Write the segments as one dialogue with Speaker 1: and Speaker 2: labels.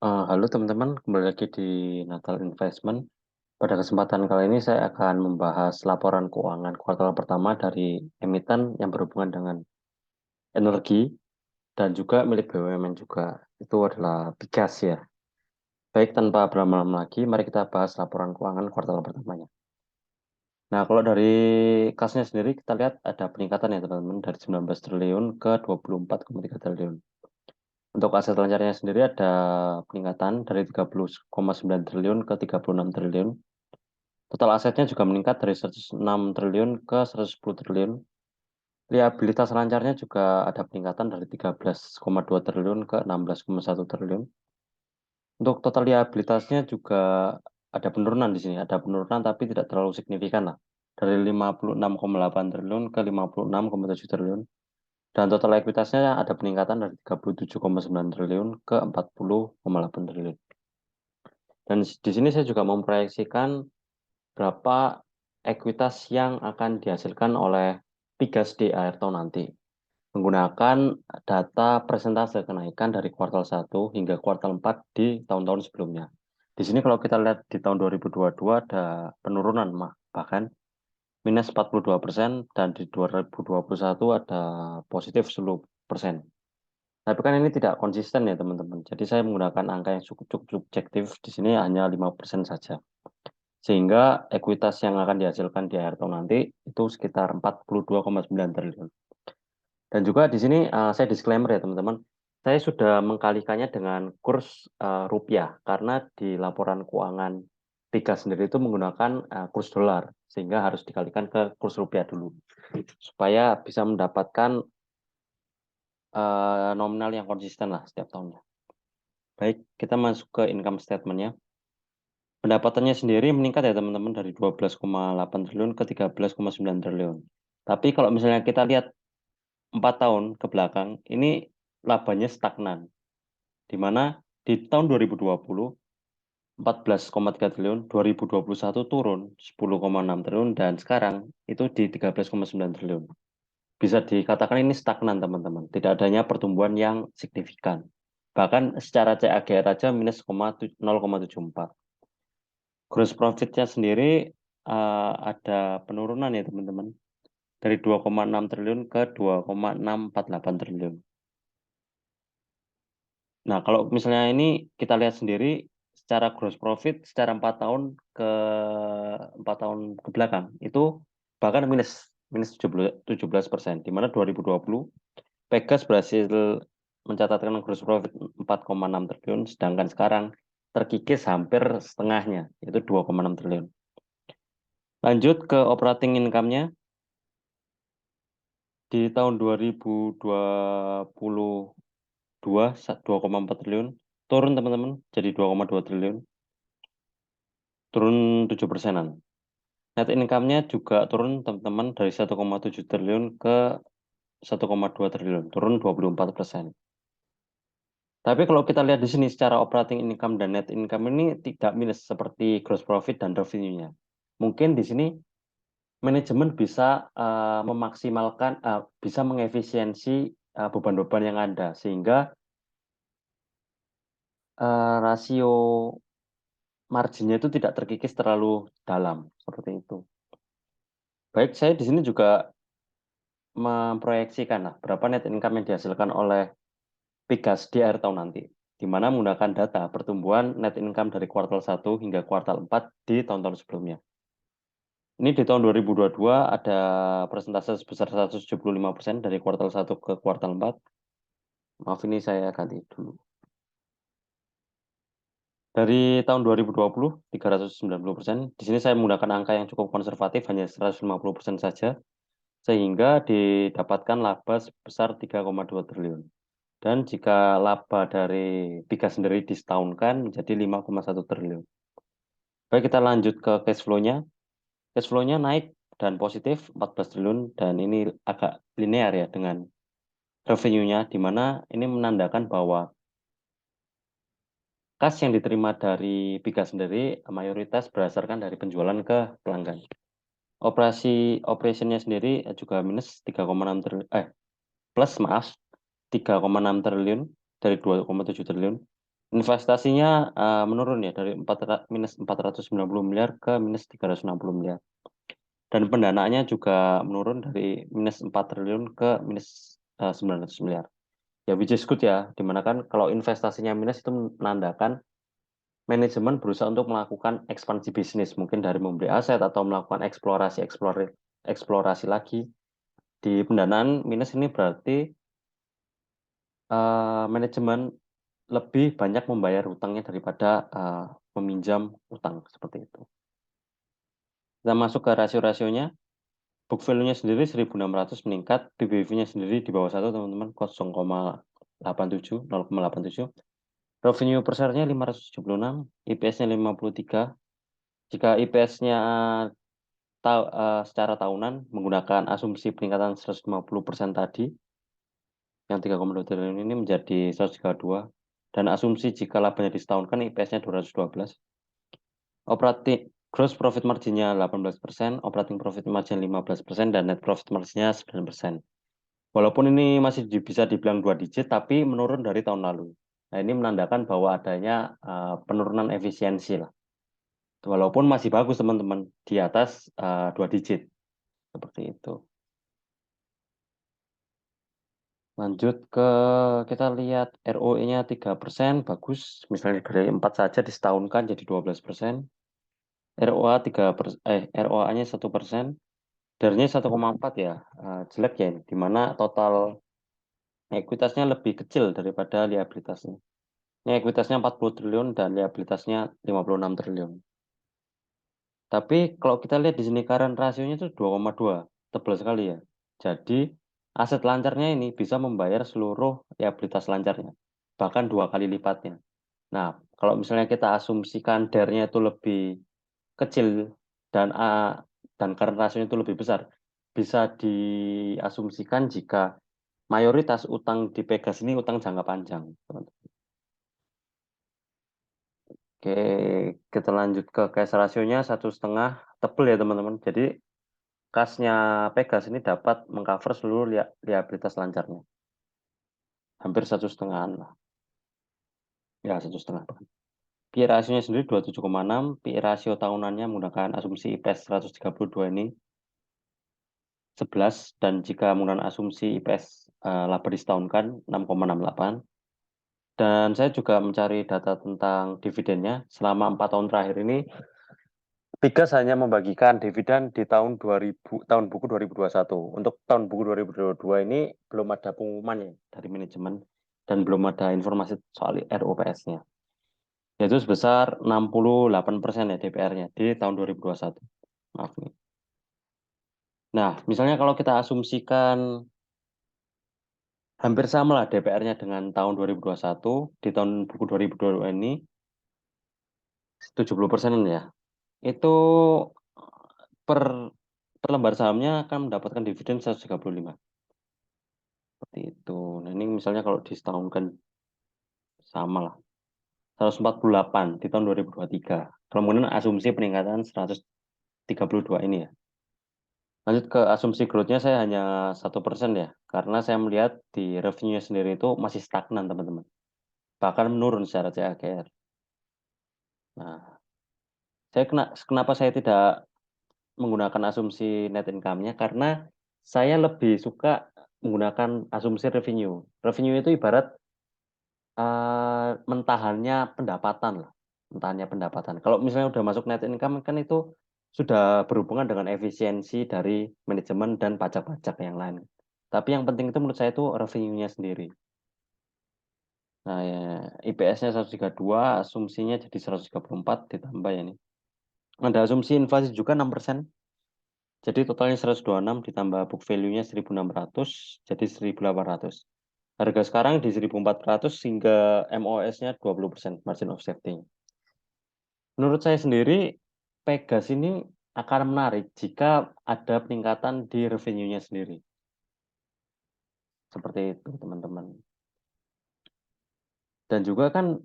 Speaker 1: Halo teman-teman, kembali lagi di Natal Investment. Pada kesempatan kali ini saya akan membahas laporan keuangan kuartal pertama dari emiten yang berhubungan dengan energi dan juga milik BUMN juga. Itu adalah Bigas ya. Baik, tanpa berlama-lama lagi, mari kita bahas laporan keuangan kuartal pertamanya. Nah, kalau dari kasnya sendiri kita lihat ada peningkatan ya teman-teman dari 19 triliun ke 24,3 triliun. Untuk aset lancarnya sendiri ada peningkatan dari 30,9 triliun ke 36 triliun. Total asetnya juga meningkat dari 106 triliun ke 110 triliun. Liabilitas lancarnya juga ada peningkatan dari 13,2 triliun ke 16,1 triliun. Untuk total liabilitasnya juga ada penurunan di sini. Ada penurunan tapi tidak terlalu signifikan lah. Dari 56,8 triliun ke 56,7 triliun. Dan total ekuitasnya ada peningkatan dari 37,9 triliun ke 40,8 triliun. Dan di sini saya juga memproyeksikan berapa ekuitas yang akan dihasilkan oleh Pigas di akhir tahun nanti. Menggunakan data persentase kenaikan dari kuartal 1 hingga kuartal 4 di tahun-tahun sebelumnya. Di sini kalau kita lihat di tahun 2022 ada penurunan, bahkan minus 42%, dan di 2021 ada positif 10%. Tapi kan ini tidak konsisten ya teman-teman. Jadi saya menggunakan angka yang cukup subjektif di sini hanya 5% saja. Sehingga ekuitas yang akan dihasilkan di akhir tahun nanti itu sekitar 42,9 triliun. Dan juga di sini saya disclaimer ya teman-teman. Saya sudah mengkalikannya dengan kurs rupiah karena di laporan keuangan Tiga sendiri itu menggunakan kurs dolar sehingga harus dikalikan ke kurs rupiah dulu supaya bisa mendapatkan nominal yang konsisten lah setiap tahunnya. Baik, kita masuk ke income statement-nya. Pendapatannya sendiri meningkat ya teman-teman dari 12,8 triliun ke 13,9 triliun. Tapi kalau misalnya kita lihat 4 tahun ke belakang, ini labanya stagnan. Di mana di tahun 2020 14,3 triliun, 2021 turun 10,6 triliun, dan sekarang itu di 13,9 triliun. Bisa dikatakan ini stagnan teman-teman, tidak adanya pertumbuhan yang signifikan. Bahkan secara CAGR aja minus 0,74. Gross profit-nya sendiri ada penurunan ya teman-teman. Dari 2,6 triliun ke 2,648 triliun. Nah, kalau misalnya ini kita lihat sendiri secara gross profit secara 4 tahun ke belakang itu bahkan minus minus 17%, di mana 2020 Pegas berhasil mencatatkan gross profit 4,6 triliun, sedangkan sekarang terkikis hampir setengahnya, yaitu 2,6 triliun. Lanjut ke operating income-nya. Di tahun 2022 2,4 triliun, turun teman-teman jadi 2,2 triliun, turun 7%-an. Net income-nya juga turun teman-teman dari 1,7 triliun ke 1,2 triliun, turun 24%. Tapi kalau kita lihat di sini secara operating income dan net income ini tidak minus seperti gross profit dan revenue-nya. Mungkin di sini manajemen bisa memaksimalkan, bisa mengefisiensi beban-beban yang ada, sehingga rasio marginnya itu tidak terkikis terlalu dalam, seperti itu. Baik, saya di sini juga memproyeksikan lah berapa net income yang dihasilkan oleh Pigas di akhir tahun nanti, di mana menggunakan data pertumbuhan net income dari kuartal 1 hingga kuartal 4 di tahun-tahun sebelumnya. Ini di tahun 2022 ada persentase sebesar 175% dari kuartal 1 ke kuartal 4. Maaf, ini saya ganti dulu. Dari tahun 2020, 390%. Di sini saya menggunakan angka yang cukup konservatif, hanya 150% saja, sehingga didapatkan laba sebesar 3,2 triliun. Dan jika laba dari Piga sendiri disetahunkan menjadi 5,1 triliun. Baik, kita lanjut ke cash flow-nya. Cash flow-nya naik dan positif 14 triliun, dan ini agak linear ya dengan revenue-nya, di mana ini menandakan bahwa kas yang diterima dari Piga sendiri mayoritas berdasarkan dari penjualan ke pelanggan. Operationnya sendiri juga minus 3,6 triliun, plus maaf 3,6 triliun dari 2,7 triliun. Investasinya menurun ya dari minus 490 miliar ke minus 360 miliar. Dan pendanaannya juga menurun dari minus 4 triliun ke minus 900 miliar. Ya, which is good ya. Dimana kan kalau investasinya minus itu menandakan manajemen berusaha untuk melakukan ekspansi bisnis, mungkin dari membeli aset atau melakukan eksplorasi lagi. Di pendanaan minus ini berarti manajemen lebih banyak membayar utangnya daripada meminjam utang seperti itu. Kita masuk ke rasio-rasionya. Book value-nya sendiri 1.600 meningkat, PBV-nya sendiri di bawah 1 teman-teman, 0,87, 0,87. Revenue per share-nya 576, IPS-nya 53. Jika IPS-nya secara tahunan menggunakan asumsi peningkatan 150% tadi, yang 3,2 triliun ini menjadi 132, dan asumsi jika labanya disetahunkan IPS-nya 212. Operating gross profit margin-nya 18%, operating profit margin 15%, dan net profit margin-nya 9%. Walaupun ini masih bisa dibilang 2 digit, tapi menurun dari tahun lalu. Nah, ini menandakan bahwa adanya penurunan efisiensi lah. Walaupun masih bagus teman-teman, di atas 2 digit. Seperti itu. Lanjut ke kita lihat ROE-nya 3%, bagus. Misalnya dari 4 saja disetahunkan jadi 12%. ROA-nya 1%. DER-nya 1,4 ya. Jelek ya, di mana total ekuitasnya lebih kecil daripada liabilitasnya. Ini ekuitasnya 40 triliun dan liabilitasnya 56 triliun. Tapi kalau kita lihat di sini current rasionya itu 2,2, tebal sekali ya. Jadi aset lancarnya ini bisa membayar seluruh liabilitas lancarnya, bahkan 2 kali lipatnya. Nah, kalau misalnya kita asumsikan DER-nya itu lebih kecil dan current rasionya itu lebih besar, bisa diasumsikan jika mayoritas utang di Pegas ini utang jangka panjang. Oke, kita lanjut ke cash rasionya 1,5, tebel ya teman-teman. Jadi kasnya Pegas ini dapat mengcover seluruh liabilitas lancarnya. Hampir 1,5 lah. Ya, 1,5. PI rasionya sendiri 27,6. PI rasio tahunannya menggunakan asumsi IPS 132 ini 11. Dan jika menggunakan asumsi IPS laba disetahunkan 6,68. Dan saya juga mencari data tentang dividennya. Selama 4 tahun terakhir ini, Pigas hanya membagikan dividen di tahun buku 2021. Untuk tahun buku 2022 ini belum ada pengumuman ya dari manajemen dan belum ada informasi soal RUPS-nya. Yaitu sebesar 68% ya DPR-nya di tahun 2021. Maaf nih. Nah, misalnya kalau kita asumsikan hampir sama lah DPR-nya dengan tahun 2021, di tahun buku 2022 ini 70% ya. Itu per per lembar sahamnya akan mendapatkan dividen 135. Seperti itu. Nah, ini misalnya kalau disetahunkan sama lah. 148 di tahun 2023. Kemudian asumsi peningkatan 132 ini ya. Lanjut ke asumsi growth-nya saya hanya 1% ya. Karena saya melihat di revenue-nya sendiri itu masih stagnan teman-teman. Bahkan menurun secara CAGR. Nah, kenapa saya tidak menggunakan asumsi net income-nya? Karena saya lebih suka menggunakan asumsi revenue. Revenue itu ibarat mentahannya pendapatan lah, mentahannya pendapatan. Kalau misalnya udah masuk net income kan itu sudah berhubungan dengan efisiensi dari manajemen dan pajak-pajak yang lain. Tapi yang penting itu menurut saya itu revenue-nya sendiri. Nah, ya, IPS-nya 132, asumsinya jadi 134 ditambah ya ini. Ada asumsi inflasi juga 6%. Jadi totalnya 126 ditambah book value-nya 1.600 jadi 1.800. Harga sekarang di 1.400 hingga MOS-nya 20% margin of safety. Menurut saya sendiri, Pegas ini akan menarik jika ada peningkatan di revenue-nya sendiri. Seperti itu, teman-teman. Dan juga kan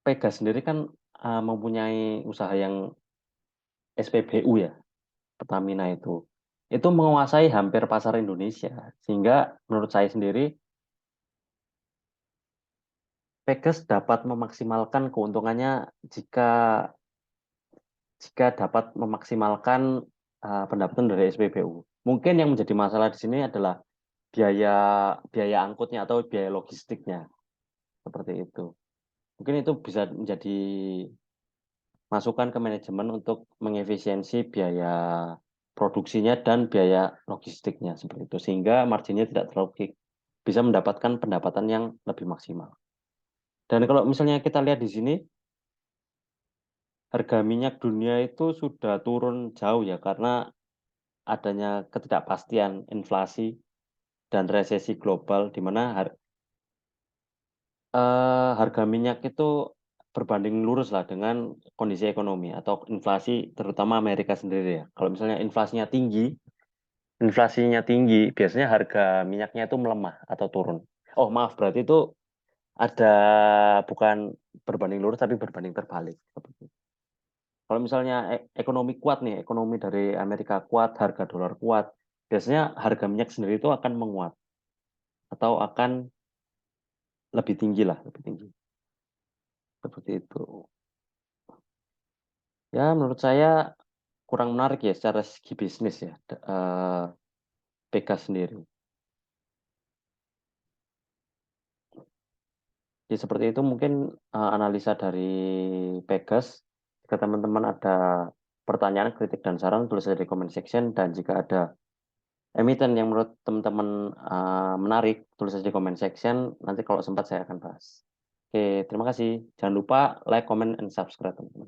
Speaker 1: Pegas sendiri kan mempunyai usaha yang SPBU ya, Pertamina itu. Itu menguasai hampir pasar Indonesia. Sehingga menurut saya sendiri, Pegas dapat memaksimalkan keuntungannya jika jika dapat memaksimalkan pendapatan dari SPBU. Mungkin yang menjadi masalah di sini adalah biaya biaya angkutnya atau biaya logistiknya seperti itu. Mungkin itu bisa menjadi masukan ke manajemen untuk mengefisiensi biaya produksinya dan biaya logistiknya seperti itu sehingga marginnya tidak terlalu bisa mendapatkan pendapatan yang lebih maksimal. Dan kalau misalnya kita lihat di sini harga minyak dunia itu sudah turun jauh ya karena adanya ketidakpastian inflasi dan resesi global di mana harga minyak itu berbanding lurus lah dengan kondisi ekonomi atau inflasi terutama Amerika sendiri ya. Kalau misalnya inflasinya tinggi, biasanya harga minyaknya itu melemah atau turun. Oh maaf, berarti itu ada bukan berbanding lurus tapi berbanding terbalik. Kalau misalnya ekonomi kuat nih, ekonomi dari Amerika kuat, harga dolar kuat, biasanya harga minyak sendiri itu akan menguat atau akan lebih tinggi lah, lebih tinggi. Seperti itu. Ya, menurut saya kurang menarik ya secara segi bisnis ya, Pegas sendiri. Ya, seperti itu mungkin analisa dari Pegas. Jika teman-teman ada pertanyaan, kritik, dan saran, tulis saja di comment section. Dan jika ada emiten yang menurut teman-teman menarik, tulis saja di comment section. Nanti kalau sempat saya akan bahas. Oke, terima kasih. Jangan lupa like, comment, and subscribe, teman-teman.